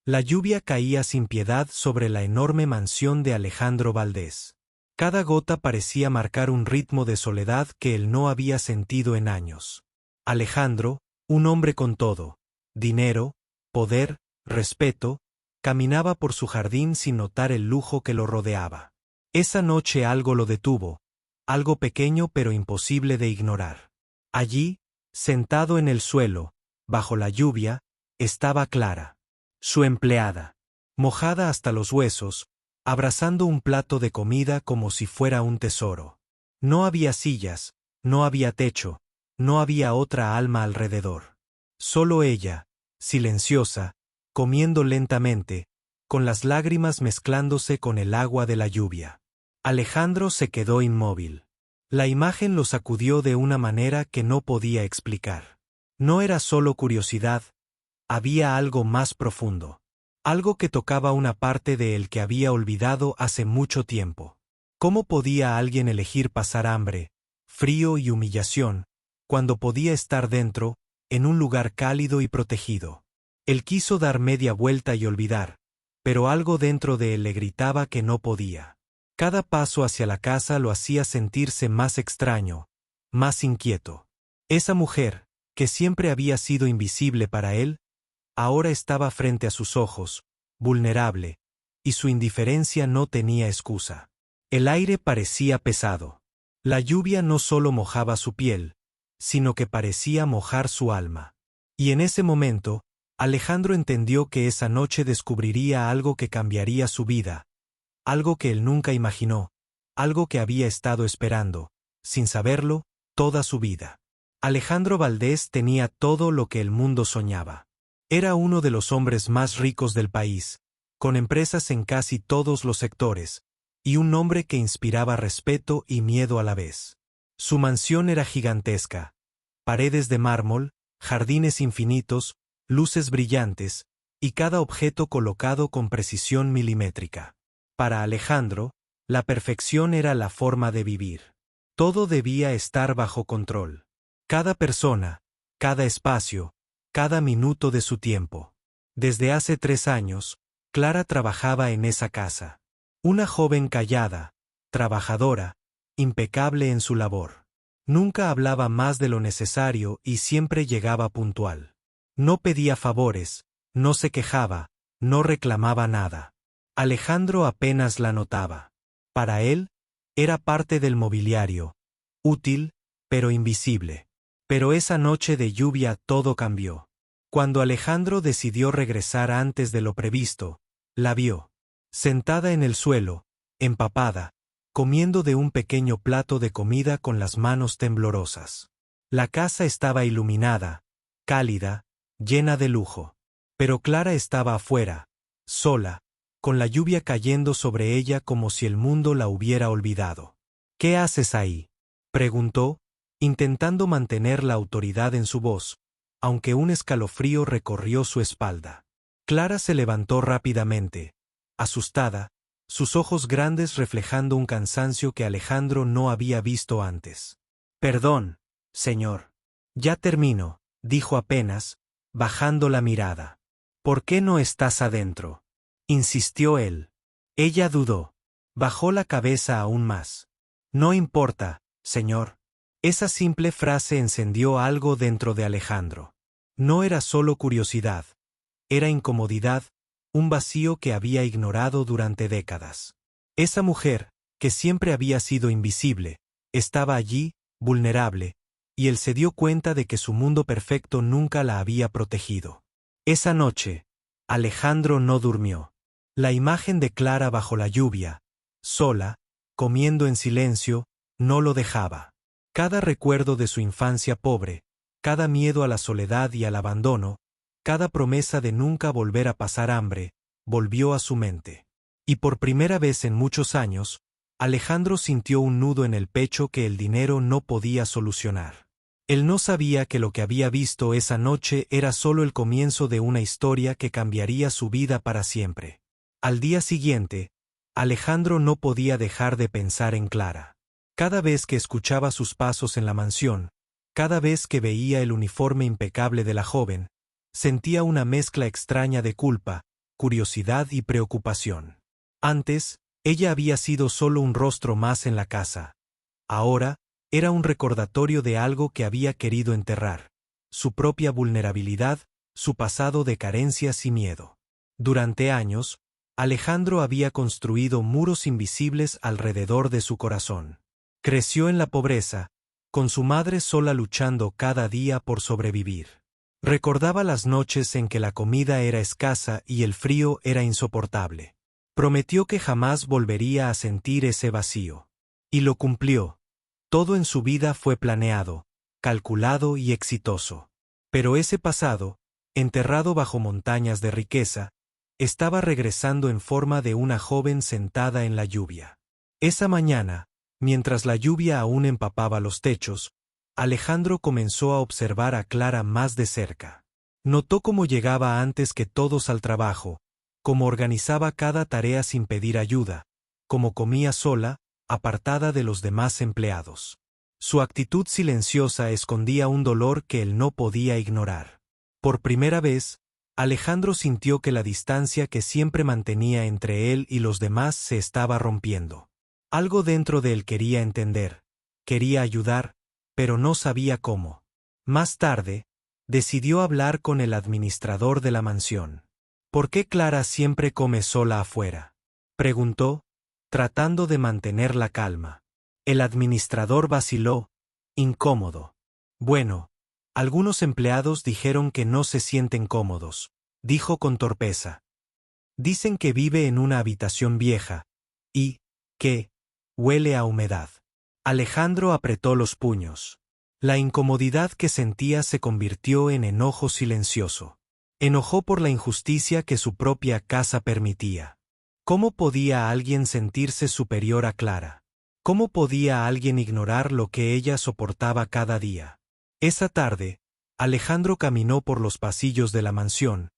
La lluvia caía sin piedad sobre la enorme mansión de Alejandro Valdés. Cada gota parecía marcar un ritmo de soledad que él no había sentido en años. Alejandro, un hombre con todo, dinero, poder, respeto, caminaba por su jardín sin notar el lujo que lo rodeaba. Esa noche algo lo detuvo, algo pequeño pero imposible de ignorar. Allí, sentado en el suelo, bajo la lluvia, estaba Clara, su empleada, mojada hasta los huesos, abrazando un plato de comida como si fuera un tesoro. No había sillas, no había techo, no había otra alma alrededor. Solo ella, silenciosa, comiendo lentamente, con las lágrimas mezclándose con el agua de la lluvia. Alejandro se quedó inmóvil. La imagen lo sacudió de una manera que no podía explicar. No era solo curiosidad, había algo más profundo. Algo que tocaba una parte de él que había olvidado hace mucho tiempo. ¿Cómo podía alguien elegir pasar hambre, frío y humillación, cuando podía estar dentro, en un lugar cálido y protegido? Él quiso dar media vuelta y olvidar, pero algo dentro de él le gritaba que no podía. Cada paso hacia la casa lo hacía sentirse más extraño, más inquieto. Esa mujer, que siempre había sido invisible para él, ahora estaba frente a sus ojos, vulnerable, y su indiferencia no tenía excusa. El aire parecía pesado. La lluvia no solo mojaba su piel, sino que parecía mojar su alma. Y en ese momento, Alejandro entendió que esa noche descubriría algo que cambiaría su vida, algo que él nunca imaginó, algo que había estado esperando, sin saberlo, toda su vida. Alejandro Valdés tenía todo lo que el mundo soñaba. Era uno de los hombres más ricos del país, con empresas en casi todos los sectores, y un hombre que inspiraba respeto y miedo a la vez. Su mansión era gigantesca, paredes de mármol, jardines infinitos, luces brillantes, y cada objeto colocado con precisión milimétrica. Para Alejandro, la perfección era la forma de vivir. Todo debía estar bajo control. Cada persona, cada espacio, cada minuto de su tiempo. Desde hace 3 años, Clara trabajaba en esa casa. Una joven callada, trabajadora, impecable en su labor. Nunca hablaba más de lo necesario y siempre llegaba puntual. No pedía favores, no se quejaba, no reclamaba nada. Alejandro apenas la notaba. Para él, era parte del mobiliario, útil, pero invisible. Pero esa noche de lluvia todo cambió. Cuando Alejandro decidió regresar antes de lo previsto, la vio, sentada en el suelo, empapada, comiendo de un pequeño plato de comida con las manos temblorosas. La casa estaba iluminada, cálida, llena de lujo. Pero Clara estaba afuera, sola, con la lluvia cayendo sobre ella como si el mundo la hubiera olvidado. «¿Qué haces ahí?», preguntó, intentando mantener la autoridad en su voz, aunque un escalofrío recorrió su espalda. Clara se levantó rápidamente, asustada, sus ojos grandes reflejando un cansancio que Alejandro no había visto antes. «Perdón, señor. Ya termino», dijo apenas, bajando la mirada. «¿Por qué no estás adentro?», insistió él. Ella dudó. Bajó la cabeza aún más. «No importa, señor». Esa simple frase encendió algo dentro de Alejandro. No era solo curiosidad. Era incomodidad, un vacío que había ignorado durante décadas. Esa mujer, que siempre había sido invisible, estaba allí, vulnerable, y él se dio cuenta de que su mundo perfecto nunca la había protegido. Esa noche, Alejandro no durmió. La imagen de Clara bajo la lluvia, sola, comiendo en silencio, no lo dejaba. Cada recuerdo de su infancia pobre, cada miedo a la soledad y al abandono, cada promesa de nunca volver a pasar hambre, volvió a su mente. Y por primera vez en muchos años, Alejandro sintió un nudo en el pecho que el dinero no podía solucionar. Él no sabía que lo que había visto esa noche era solo el comienzo de una historia que cambiaría su vida para siempre. Al día siguiente, Alejandro no podía dejar de pensar en Clara. Cada vez que escuchaba sus pasos en la mansión, cada vez que veía el uniforme impecable de la joven, sentía una mezcla extraña de culpa, curiosidad y preocupación. Antes, ella había sido solo un rostro más en la casa. Ahora, era un recordatorio de algo que había querido enterrar: su propia vulnerabilidad, su pasado de carencias y miedo. Durante años, Alejandro había construido muros invisibles alrededor de su corazón. Creció en la pobreza, con su madre sola luchando cada día por sobrevivir. Recordaba las noches en que la comida era escasa y el frío era insoportable. Prometió que jamás volvería a sentir ese vacío. Y lo cumplió. Todo en su vida fue planeado, calculado y exitoso. Pero ese pasado, enterrado bajo montañas de riqueza, estaba regresando en forma de una joven sentada en la lluvia. Esa mañana, mientras la lluvia aún empapaba los techos, Alejandro comenzó a observar a Clara más de cerca. Notó cómo llegaba antes que todos al trabajo, cómo organizaba cada tarea sin pedir ayuda, cómo comía sola, apartada de los demás empleados. Su actitud silenciosa escondía un dolor que él no podía ignorar. Por primera vez, Alejandro sintió que la distancia que siempre mantenía entre él y los demás se estaba rompiendo. Algo dentro de él quería entender, quería ayudar, pero no sabía cómo. Más tarde, decidió hablar con el administrador de la mansión. ¿Por qué Clara siempre come sola afuera?, preguntó, tratando de mantener la calma. El administrador vaciló, incómodo. Bueno, algunos empleados dijeron que no se sienten cómodos, dijo con torpeza. Dicen que vive en una habitación vieja, y que huele a humedad. Alejandro apretó los puños. La incomodidad que sentía se convirtió en enojo silencioso. Enojó por la injusticia que su propia casa permitía. ¿Cómo podía alguien sentirse superior a Clara? ¿Cómo podía alguien ignorar lo que ella soportaba cada día? Esa tarde, Alejandro caminó por los pasillos de la mansión,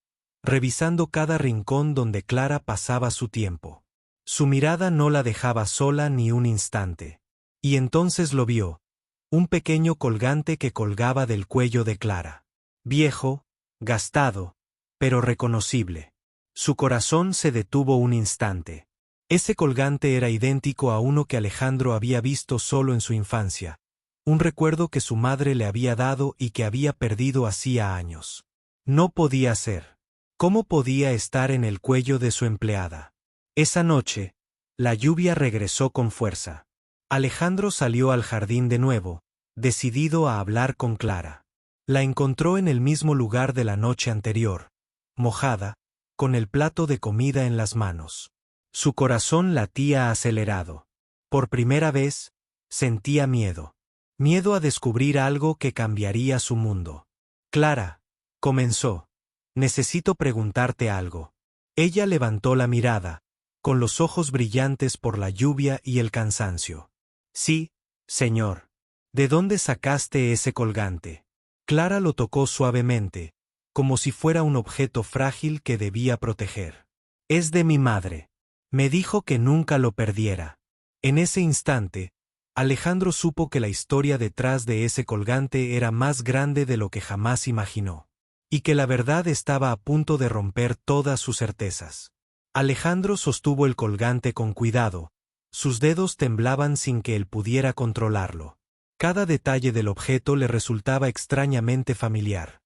revisando cada rincón donde Clara pasaba su tiempo. Su mirada no la dejaba sola ni un instante. Y entonces lo vio: un pequeño colgante que colgaba del cuello de Clara. Viejo, gastado, pero reconocible. Su corazón se detuvo un instante. Ese colgante era idéntico a uno que Alejandro había visto solo en su infancia, un recuerdo que su madre le había dado y que había perdido hacía años. No podía ser. ¿Cómo podía estar en el cuello de su empleada? Esa noche, la lluvia regresó con fuerza. Alejandro salió al jardín de nuevo, decidido a hablar con Clara. La encontró en el mismo lugar de la noche anterior, mojada, con el plato de comida en las manos. Su corazón latía acelerado. Por primera vez, sentía miedo. Miedo a descubrir algo que cambiaría su mundo. Clara, comenzó, necesito preguntarte algo. Ella levantó la mirada, con los ojos brillantes por la lluvia y el cansancio. Sí, señor. ¿De dónde sacaste ese colgante? Clara lo tocó suavemente, como si fuera un objeto frágil que debía proteger. Es de mi madre. Me dijo que nunca lo perdiera. En ese instante, Alejandro supo que la historia detrás de ese colgante era más grande de lo que jamás imaginó, y que la verdad estaba a punto de romper todas sus certezas. Alejandro sostuvo el colgante con cuidado, sus dedos temblaban sin que él pudiera controlarlo. Cada detalle del objeto le resultaba extrañamente familiar.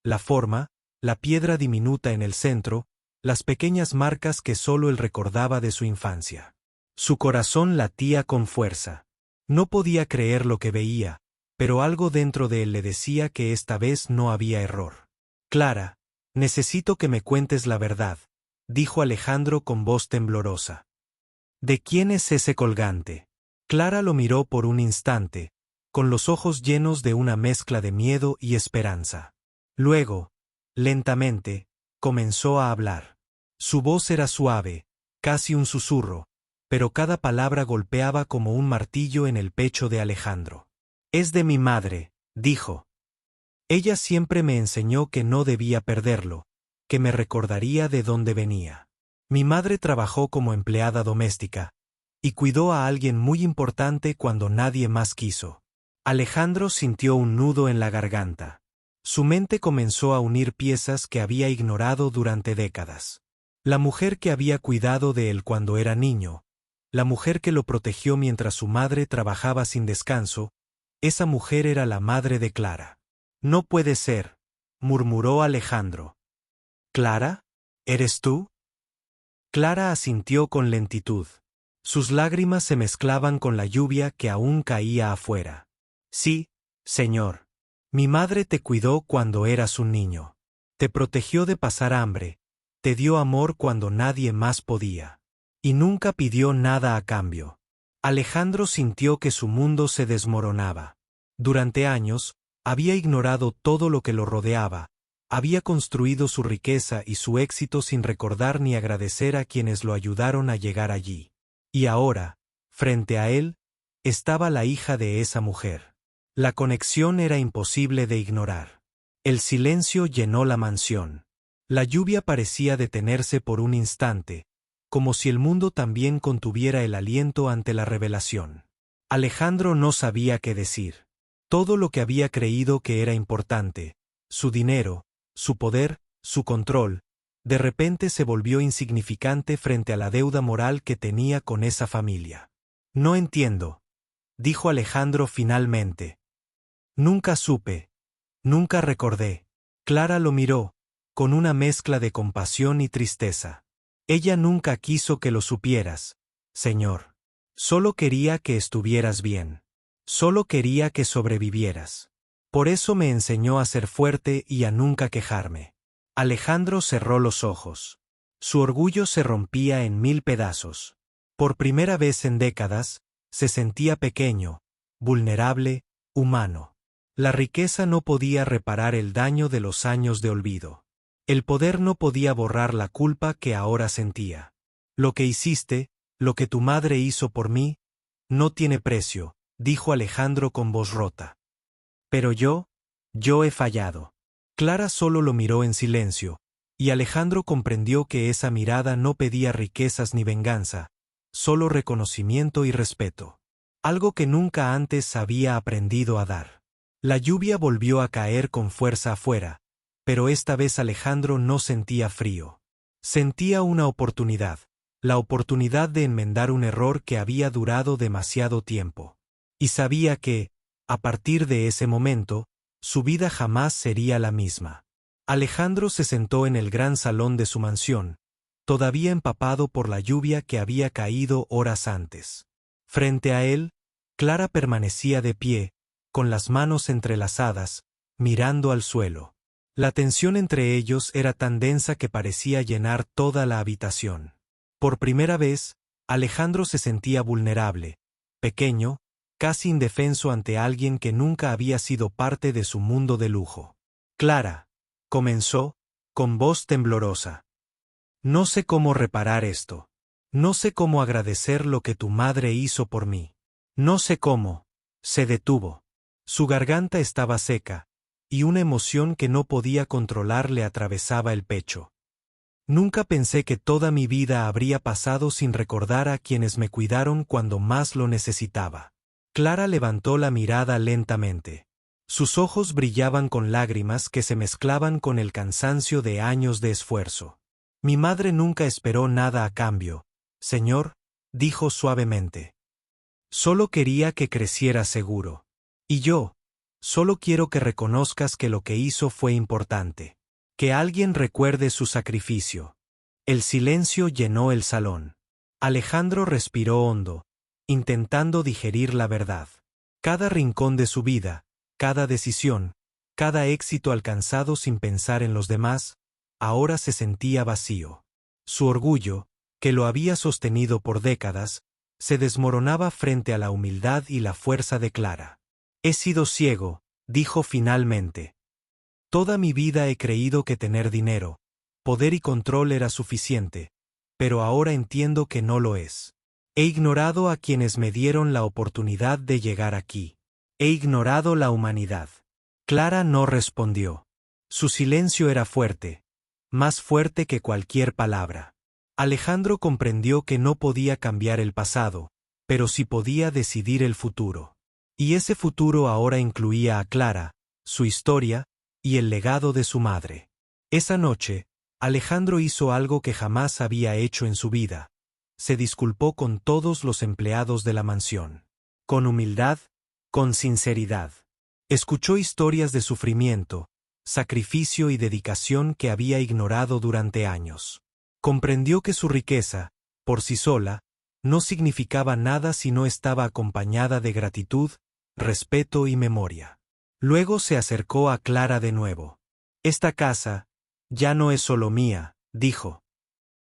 La forma, la piedra diminuta en el centro, las pequeñas marcas que solo él recordaba de su infancia. Su corazón latía con fuerza. No podía creer lo que veía, pero algo dentro de él le decía que esta vez no había error. Clara, necesito que me cuentes la verdad, dijo Alejandro con voz temblorosa. ¿De quién es ese colgante? Clara lo miró por un instante, con los ojos llenos de una mezcla de miedo y esperanza. Luego, lentamente, comenzó a hablar. Su voz era suave, casi un susurro, pero cada palabra golpeaba como un martillo en el pecho de Alejandro. Es de mi madre, dijo. Ella siempre me enseñó que no debía perderlo, que me recordaría de dónde venía. Mi madre trabajó como empleada doméstica, y cuidó a alguien muy importante cuando nadie más quiso. Alejandro sintió un nudo en la garganta. Su mente comenzó a unir piezas que había ignorado durante décadas. La mujer que había cuidado de él cuando era niño, la mujer que lo protegió mientras su madre trabajaba sin descanso, esa mujer era la madre de Clara. No puede ser, murmuró Alejandro. ¿Clara? ¿Eres tú? Clara asintió con lentitud. Sus lágrimas se mezclaban con la lluvia que aún caía afuera. Sí, señor. Mi madre te cuidó cuando eras un niño. Te protegió de pasar hambre, te dio amor cuando nadie más podía. Y nunca pidió nada a cambio. Alejandro sintió que su mundo se desmoronaba. Durante años, había ignorado todo lo que lo rodeaba, había construido su riqueza y su éxito sin recordar ni agradecer a quienes lo ayudaron a llegar allí. Y ahora, frente a él, estaba la hija de esa mujer. La conexión era imposible de ignorar. El silencio llenó la mansión. La lluvia parecía detenerse por un instante, como si el mundo también contuviera el aliento ante la revelación. Alejandro no sabía qué decir. Todo lo que había creído que era importante, su dinero, su poder, su control, de repente se volvió insignificante frente a la deuda moral que tenía con esa familia. No entiendo, dijo Alejandro finalmente. Nunca supe, nunca recordé. Clara lo miró, con una mezcla de compasión y tristeza. Ella nunca quiso que lo supieras, señor. Solo quería que estuvieras bien. Solo quería que sobrevivieras. Por eso me enseñó a ser fuerte y a nunca quejarme. Alejandro cerró los ojos. Su orgullo se rompía en 1000 pedazos. Por primera vez en décadas, se sentía pequeño, vulnerable, humano. La riqueza no podía reparar el daño de los años de olvido. El poder no podía borrar la culpa que ahora sentía. Lo que hiciste, lo que tu madre hizo por mí, no tiene precio, dijo Alejandro con voz rota. Pero yo he fallado. Clara solo lo miró en silencio, y Alejandro comprendió que esa mirada no pedía riquezas ni venganza, solo reconocimiento y respeto. Algo que nunca antes había aprendido a dar. La lluvia volvió a caer con fuerza afuera, pero esta vez Alejandro no sentía frío. Sentía una oportunidad, la oportunidad de enmendar un error que había durado demasiado tiempo. Y sabía que, a partir de ese momento, su vida jamás sería la misma. Alejandro se sentó en el gran salón de su mansión, todavía empapado por la lluvia que había caído horas antes. Frente a él, Clara permanecía de pie, con las manos entrelazadas, mirando al suelo. La tensión entre ellos era tan densa que parecía llenar toda la habitación. Por primera vez, Alejandro se sentía vulnerable, pequeño, casi indefenso ante alguien que nunca había sido parte de su mundo de lujo. Clara, comenzó, con voz temblorosa. No sé cómo reparar esto. No sé cómo agradecer lo que tu madre hizo por mí. No sé cómo. Se detuvo. Su garganta estaba seca, y una emoción que no podía controlar le atravesaba el pecho. Nunca pensé que toda mi vida habría pasado sin recordar a quienes me cuidaron cuando más lo necesitaba. Clara levantó la mirada lentamente. Sus ojos brillaban con lágrimas que se mezclaban con el cansancio de años de esfuerzo. Mi madre nunca esperó nada a cambio, señor, dijo suavemente. Solo quería que creciera seguro. Y yo, solo quiero que reconozcas que lo que hizo fue importante. Que alguien recuerde su sacrificio. El silencio llenó el salón. Alejandro respiró hondo, intentando digerir la verdad. Cada rincón de su vida, cada decisión, cada éxito alcanzado sin pensar en los demás, ahora se sentía vacío. Su orgullo, que lo había sostenido por décadas, se desmoronaba frente a la humildad y la fuerza de Clara. He sido ciego, dijo finalmente. Toda mi vida he creído que tener dinero, poder y control era suficiente, pero ahora entiendo que no lo es. He ignorado a quienes me dieron la oportunidad de llegar aquí. He ignorado la humanidad. Clara no respondió. Su silencio era fuerte, más fuerte que cualquier palabra. Alejandro comprendió que no podía cambiar el pasado, pero sí podía decidir el futuro. Y ese futuro ahora incluía a Clara, su historia, y el legado de su madre. Esa noche, Alejandro hizo algo que jamás había hecho en su vida. Se disculpó con todos los empleados de la mansión. Con humildad, con sinceridad. Escuchó historias de sufrimiento, sacrificio y dedicación que había ignorado durante años. Comprendió que su riqueza, por sí sola, no significaba nada si no estaba acompañada de gratitud, respeto y memoria. Luego se acercó a Clara de nuevo. Esta casa, ya no es solo mía, dijo.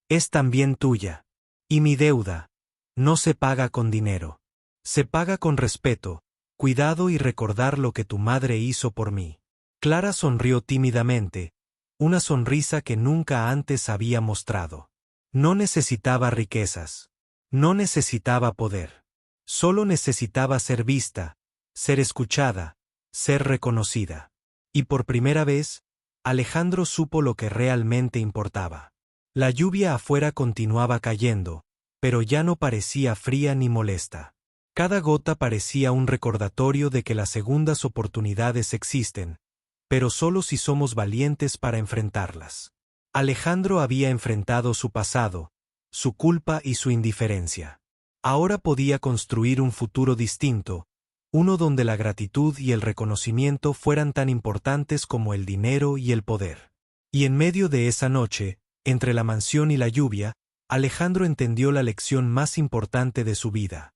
Es también tuya. Y mi deuda, no se paga con dinero. Se paga con respeto, cuidado y recordar lo que tu madre hizo por mí. Clara sonrió tímidamente, una sonrisa que nunca antes había mostrado. No necesitaba riquezas. No necesitaba poder. Solo necesitaba ser vista, ser escuchada, ser reconocida. Y por primera vez, Alejandro supo lo que realmente importaba. La lluvia afuera continuaba cayendo, pero ya no parecía fría ni molesta. Cada gota parecía un recordatorio de que las segundas oportunidades existen, pero solo si somos valientes para enfrentarlas. Alejandro había enfrentado su pasado, su culpa y su indiferencia. Ahora podía construir un futuro distinto, uno donde la gratitud y el reconocimiento fueran tan importantes como el dinero y el poder. Y en medio de esa noche, entre la mansión y la lluvia, Alejandro entendió la lección más importante de su vida.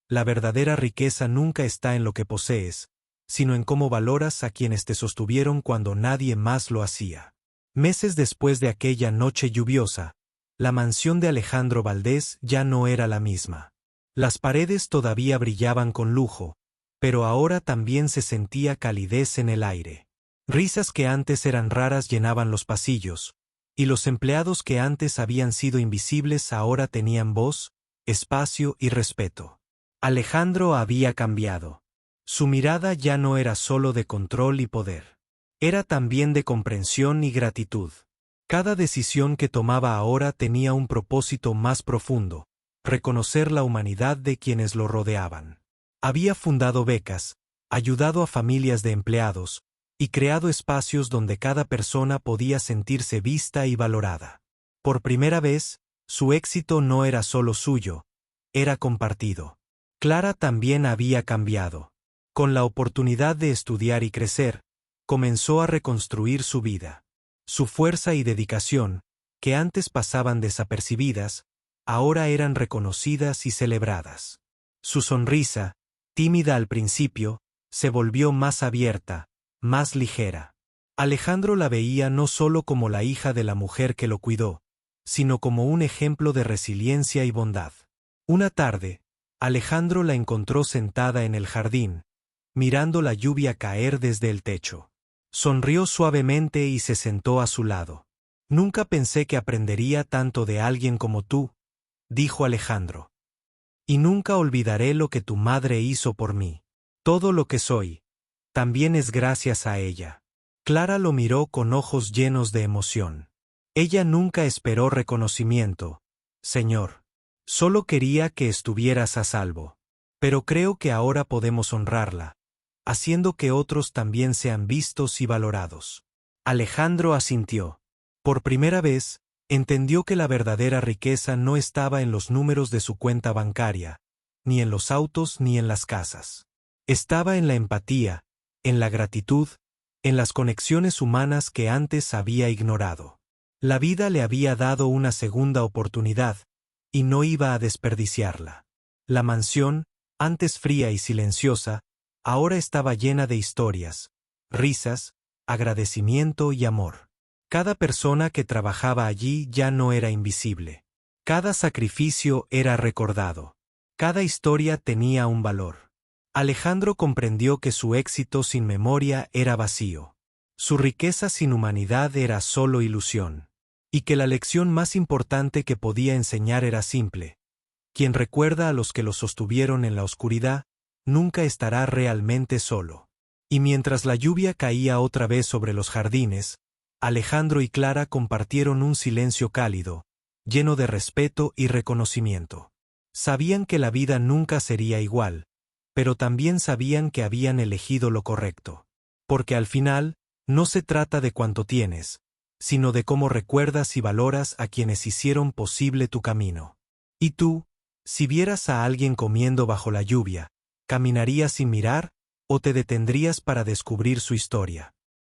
La verdadera riqueza nunca está en lo que posees, sino en cómo valoras a quienes te sostuvieron cuando nadie más lo hacía. Meses después de aquella noche lluviosa, la mansión de Alejandro Valdés ya no era la misma. Las paredes todavía brillaban con lujo, pero ahora también se sentía calidez en el aire. Risas que antes eran raras llenaban los pasillos, y los empleados que antes habían sido invisibles ahora tenían voz, espacio y respeto. Alejandro había cambiado. Su mirada ya no era solo de control y poder. Era también de comprensión y gratitud. Cada decisión que tomaba ahora tenía un propósito más profundo: reconocer la humanidad de quienes lo rodeaban. Había fundado becas, ayudado a familias de empleados, y creado espacios donde cada persona podía sentirse vista y valorada. Por primera vez, su éxito no era solo suyo, era compartido. Clara también había cambiado. Con la oportunidad de estudiar y crecer, comenzó a reconstruir su vida. Su fuerza y dedicación, que antes pasaban desapercibidas, ahora eran reconocidas y celebradas. Su sonrisa, tímida al principio, se volvió más abierta, más ligera. Alejandro la veía no solo como la hija de la mujer que lo cuidó, sino como un ejemplo de resiliencia y bondad. Una tarde, Alejandro la encontró sentada en el jardín, mirando la lluvia caer desde el techo. Sonrió suavemente y se sentó a su lado. Nunca pensé que aprendería tanto de alguien como tú, dijo Alejandro. Y nunca olvidaré lo que tu madre hizo por mí. Todo lo que soy, también es gracias a ella. Clara lo miró con ojos llenos de emoción. Ella nunca esperó reconocimiento, señor. Solo quería que estuvieras a salvo. Pero creo que ahora podemos honrarla, haciendo que otros también sean vistos y valorados. Alejandro asintió. Por primera vez, entendió que la verdadera riqueza no estaba en los números de su cuenta bancaria, ni en los autos ni en las casas. Estaba en la empatía, en la gratitud, en las conexiones humanas que antes había ignorado. La vida le había dado una segunda oportunidad, y no iba a desperdiciarla. La mansión, antes fría y silenciosa, ahora estaba llena de historias, risas, agradecimiento y amor. Cada persona que trabajaba allí ya no era invisible. Cada sacrificio era recordado. Cada historia tenía un valor. Alejandro comprendió que su éxito sin memoria era vacío. Su riqueza sin humanidad era solo ilusión. Y que la lección más importante que podía enseñar era simple: quien recuerda a los que lo sostuvieron en la oscuridad, nunca estará realmente solo. Y mientras la lluvia caía otra vez sobre los jardines, Alejandro y Clara compartieron un silencio cálido, lleno de respeto y reconocimiento. Sabían que la vida nunca sería igual, pero también sabían que habían elegido lo correcto. Porque al final, no se trata de cuánto tienes, sino de cómo recuerdas y valoras a quienes hicieron posible tu camino. ¿Y tú, si vieras a alguien comiendo bajo la lluvia, caminarías sin mirar o te detendrías para descubrir su historia?